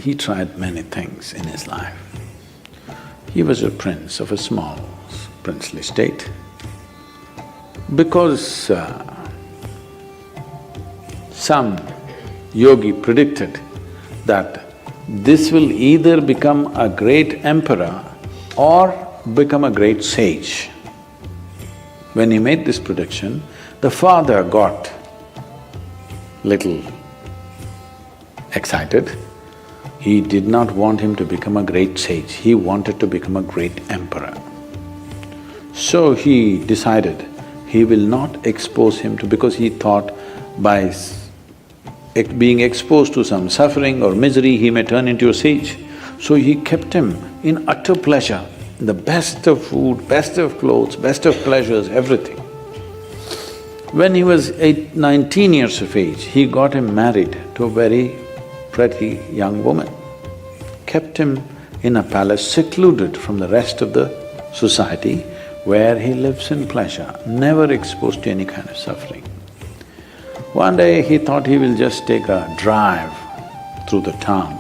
he tried many things in his life. He was a prince of a small princely state. Because some yogi predicted that this will either become a great emperor or become a great sage. When he made this prediction, the father got little excited. He did not want him to become a great sage, he wanted to become a great emperor. So he decided he will not expose him to… because he thought by being exposed to some suffering or misery, he may turn into a sage. So he kept him in utter pleasure, the best of food, best of clothes, best of pleasures, everything. When he was 19 years of age, he got him married to a very pretty young woman, kept him in a palace secluded from the rest of the society where he lives in pleasure, never exposed to any kind of suffering. One day he thought he will just take a drive through the town.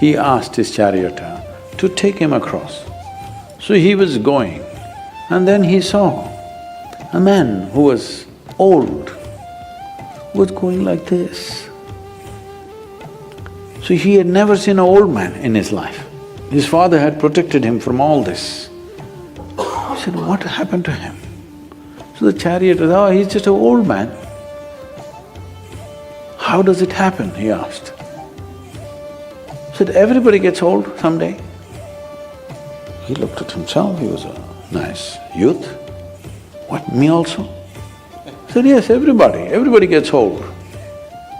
He asked his charioteer to take him across. So he was going, and then he saw a man who was old, was going like this. So he had never seen an old man in his life. His father had protected him from all this. He said, what happened to him? So the charioteer said, oh, he's just an old man. How does it happen? He asked. He said, everybody gets old someday. He looked at himself, he was a nice youth. What, me also? He said, yes, everybody gets old.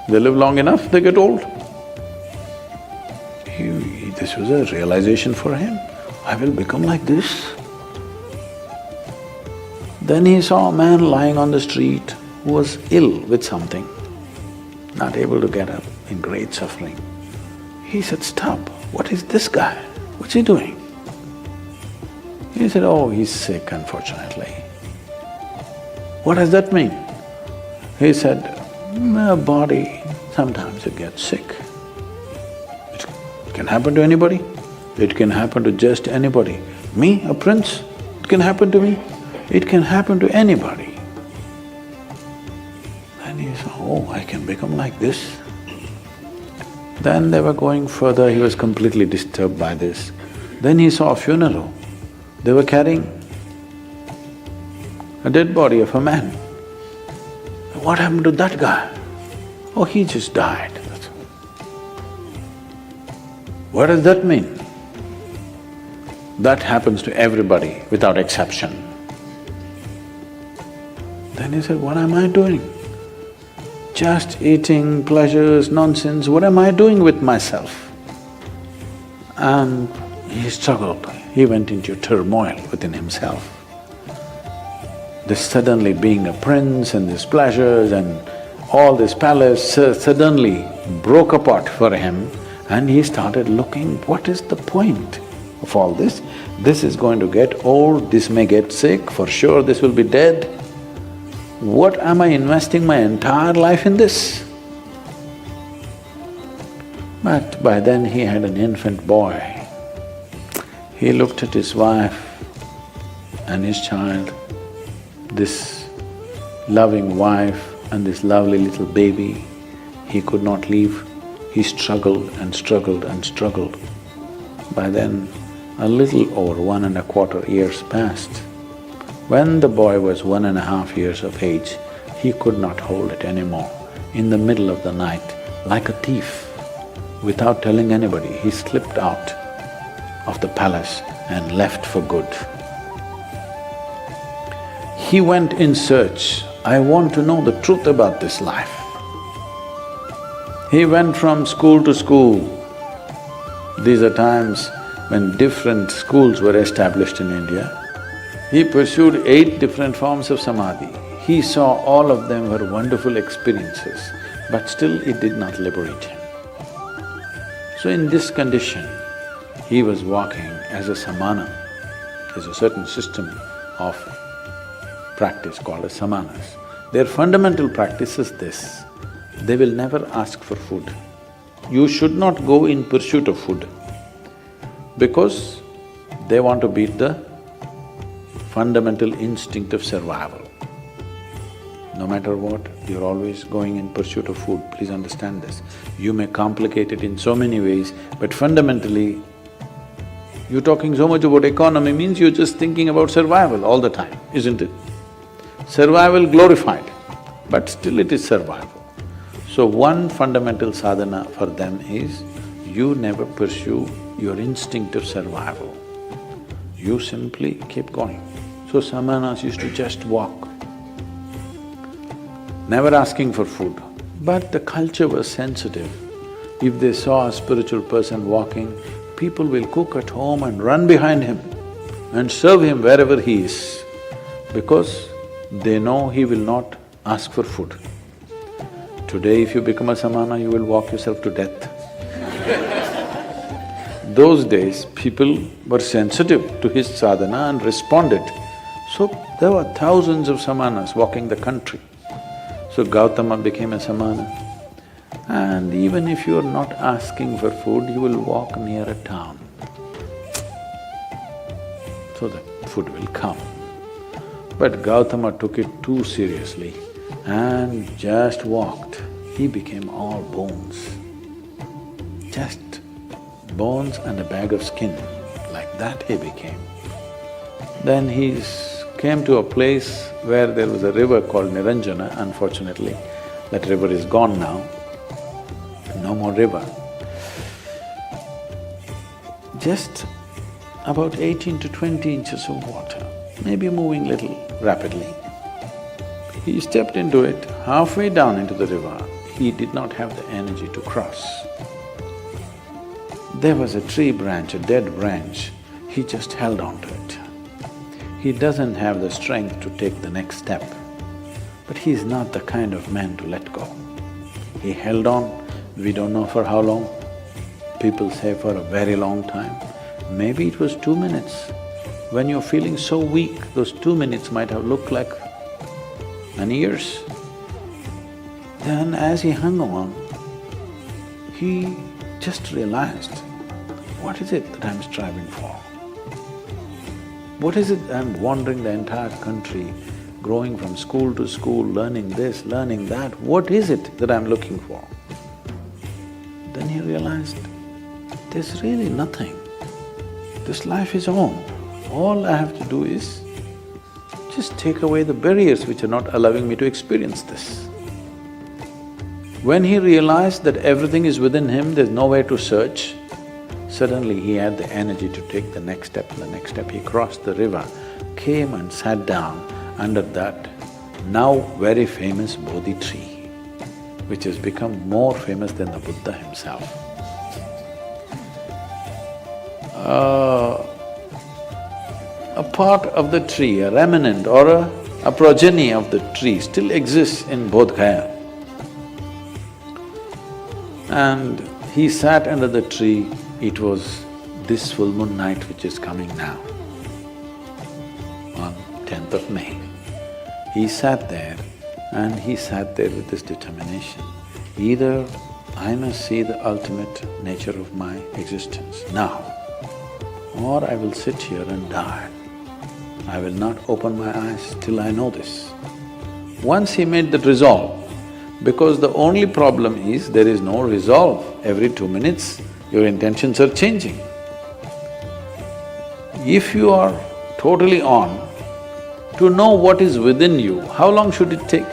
They live long enough, they get old. This was a realization for him, I will become like this. Then he saw a man lying on the street who was ill with something, not able to get up, in great suffering. He said, stop, what is this guy? What's he doing? He said, oh, he's sick, unfortunately. What does that mean? He said, my body, sometimes it gets sick. It can happen to anybody, it can happen to just anybody. Me, a prince, it can happen to me, it can happen to anybody. Then he said, oh, I can become like this. Then they were going further, he was completely disturbed by this. Then he saw a funeral. They were carrying a dead body of a man. What happened to that guy? Oh, he just died. What does that mean? That happens to everybody without exception. Then he said, what am I doing? Just eating, pleasures, nonsense, what am I doing with myself? And he struggled, he went into turmoil within himself. This suddenly being a prince and these pleasures and all this palace suddenly broke apart for him, and he started looking, what is the point of all this? This is going to get old, this may get sick, for sure this will be dead. What am I investing my entire life in this? But by then he had an infant boy. He looked at his wife and his child, this loving wife and this lovely little baby. He could not leave. He struggled and struggled and struggled. By then, a little over 1.25 years passed. When the boy was 1.5 years of age, he could not hold it anymore. In the middle of the night, like a thief, without telling anybody, he slipped out of the palace and left for good. He went in search, I want to know the truth about this life. He went from school to school. These are times when different schools were established in India. He pursued 8 different forms of samadhi. He saw all of them were wonderful experiences, but still it did not liberate him. So in this condition, he was walking as a samana. There's a certain system of practice called as samanas. Their fundamental practice is this: they will never ask for food. you should not go in pursuit of food because they want to beat the fundamental instinct of survival. No matter what, you're always going in pursuit of food, please understand this. You may complicate it in so many ways, but fundamentally, you're talking so much about economy means you're just thinking about survival all the time, isn't it? Survival glorified, but still it is survival. So one fundamental sadhana for them is, you never pursue your instinct of survival. You simply keep going. So samanas used to just walk, never asking for food. But the culture was sensitive. If they saw a spiritual person walking, people will cook at home and run behind him and serve him wherever he is, because they know he will not ask for food. Today, if you become a samana, you will walk yourself to death. Those days, people were sensitive to his sadhana and responded. So, there were thousands of samanas walking the country. So, Gautama became a samana. And even if you are not asking for food, you will walk near a town. So the food will come. But Gautama took it too seriously and just walked. He became all bones. Just bones and a bag of skin, like that he became. Then he came to a place where there was a river called Niranjana. Unfortunately, that river is gone now, no more river. Just about 18 to 20 inches of water, maybe moving little rapidly. He stepped into it, halfway down into the river, he did not have the energy to cross. There was a tree branch, a dead branch, he just held on to it. He doesn't have the strength to take the next step, but he's not the kind of man to let go. He held on, we don't know for how long, people say for a very long time. Maybe it was 2 minutes. When you're feeling so weak, those 2 minutes might have looked like many years. Then as he hung on, he just realized, what is it that I'm striving for? What is it I'm wandering the entire country, growing from school to school, learning this, learning that, what is it that I'm looking for? Then he realized, there's really nothing. This life is on. All I have to do is just take away the barriers which are not allowing me to experience this. When he realized that everything is within him, there's nowhere to search, suddenly he had the energy to take the next step and the next step. He crossed the river, came and sat down under that now very famous Bodhi tree, which has become more famous than the Buddha himself. A part of the tree, a remnant or a progeny of the tree still exists in Bodh Gaya. And he sat under the tree, it was this full moon night which is coming now, on 10th of May. He sat there and he sat there with this determination, either I must see the ultimate nature of my existence now, or I will sit here and die. I will not open my eyes till I know this. Once he made that resolve, because the only problem is there is no resolve. Every 2 minutes, your intentions are changing. If you are totally on, to know what is within you, how long should it take?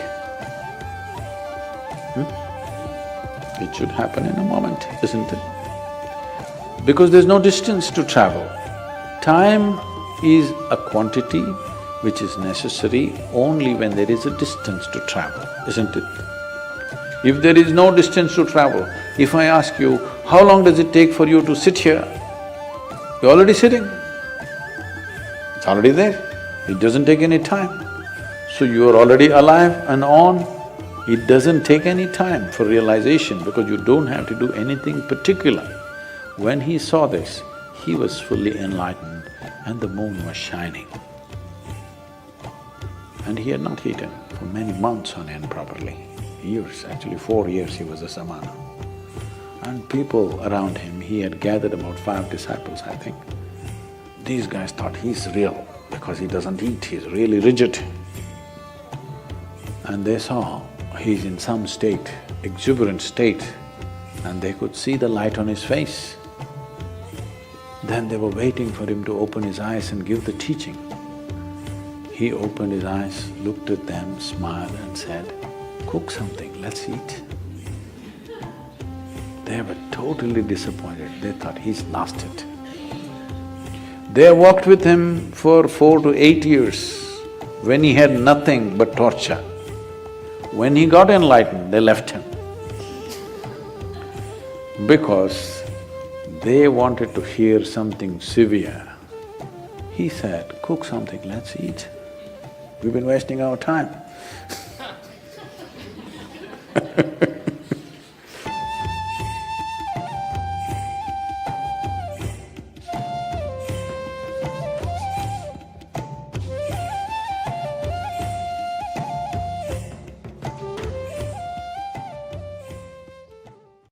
It should happen in a moment, isn't it? Because there's no distance to travel. Time is a quantity which is necessary only when there is a distance to travel, isn't it? If there is no distance to travel, if I ask you, how long does it take for you to sit here? You're already sitting. It's already there. It doesn't take any time. So you are already alive and on. It doesn't take any time for realization because you don't have to do anything particular. When he saw this, he was fully enlightened and the moon was shining. And he had not eaten for many months on end properly. Years, actually 4 years he was a samana. And people around him, he had gathered about 5 disciples, I think. These guys thought he's real because he doesn't eat, he's really rigid. And they saw he's in some state, exuberant state, and they could see the light on his face. Then they were waiting for him to open his eyes and give the teaching. He opened his eyes, looked at them, smiled and said, "Cook something, let's eat." They were totally disappointed, they thought he's lost it. They walked with him for 4 to 8 years, when he had nothing but torture. When he got enlightened, they left him. Because they wanted to hear something severe. He said, "Cook something, let's eat. We've been wasting our time."